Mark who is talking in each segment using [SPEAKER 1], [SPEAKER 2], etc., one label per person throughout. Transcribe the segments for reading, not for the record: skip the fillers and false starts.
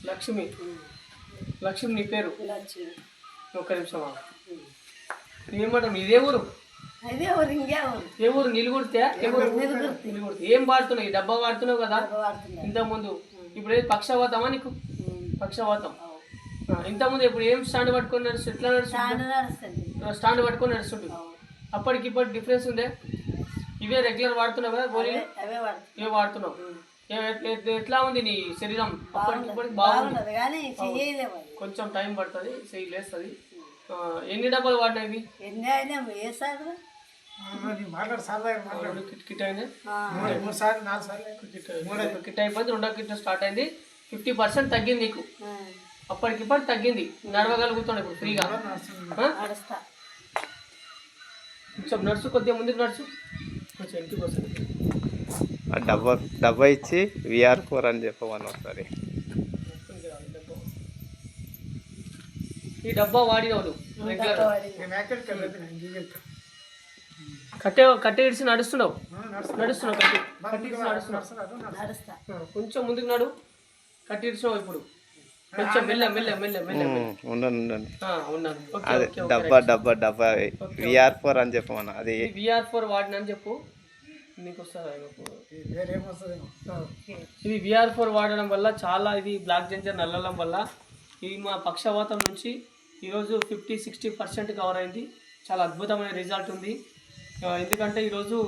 [SPEAKER 1] లక్ష్మి. లక్ష్మి నీ పేరు? ఒక్క నిమిషం. ఏమంటాం ఇదే ఊరు? ఏ ఊరు? నిలుగుడితే. ఏం వాడుతున్నావు? ఈ డబ్బా వాడుతున్నావు కదా ఇంతకుముందు. ఇప్పుడు ఏది పక్షవాతమా నీకు? పక్షవాతం. ఇంతకుముందు ఇప్పుడు ఏం స్టాండ్ పట్టుకొని నడుస్తుంది? ఎట్లా నడుస్తుంది? స్టాండ్ పట్టుకొని నడుస్తుంది. అప్పటికి ఇప్పటికి డిఫరెన్స్ ఉందే? ఇవే రెగ్యులర్ వాడుతున్నావు కదా గోళీలు? ఇవే వాడుతున్నావు. ఎట్లా ఉంది నీ శరీరం? అప్పటికి ఇప్పటికి బాగుంది. కొంచెం టైం పడుతుంది, చెయ్యి లేస్తుంది. ఎన్ని డబ్బాలు వాడినాయి? కిట్ అయినాయి. కిట్ అయిపోయింది. రెండో కిట్ స్టార్ట్ అయింది. 50% తగ్గింది నీకు. అప్పటికిప్పటి తగ్గింది. నడవగలుగుతున్నావు ఇప్పుడు ఫ్రీగా. కొంచెం నడుచు, కొద్దిగా ముందుకు నడుచు. కొంచెం ఇంటికి వస్తుంది.
[SPEAKER 2] డబ్బా ఇచ్చి VR4 అని చెప్పమని ఒకసారి.
[SPEAKER 1] ఈ డబ్బా వాడినవాడు కట్టె ఇడిచి నడుస్తున్నావు. కొంచెం ముందుకు నడు. కట్టె ఇడిచినావు. ఇప్పుడు కొంచెం మెల్ల మెల్ల మెల్ల మెల్ల
[SPEAKER 2] ఉన్నాను. డబ్బా VR4 అని చెప్పమన్నా. అది
[SPEAKER 1] VR4 వాడిన అని చెప్పు. నీకు వస్తుందా? ఇది VR4 వాడడం వల్ల చాలా, ఇది బ్లాక్ జంజర్ నల్లడం వల్ల ఇది మా పక్షవాతం నుంచి ఈరోజు 50-60% కవర్ అయింది. చాలా అద్భుతమైన రిజల్ట్ ఉంది. ఎందుకంటే ఈరోజు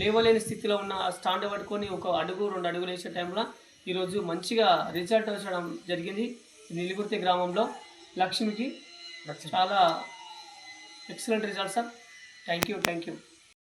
[SPEAKER 1] లేవలేని స్థితిలో ఉన్న స్టాండ్ పట్టుకొని 1 అడుగు 2 అడుగులు వేసే టైంలో ఈరోజు మంచిగా రిజల్ట్ వచ్చడం జరిగింది. నిలుగుర్తి గ్రామంలో లక్ష్మికి చాలా excellent result sir. Thank you.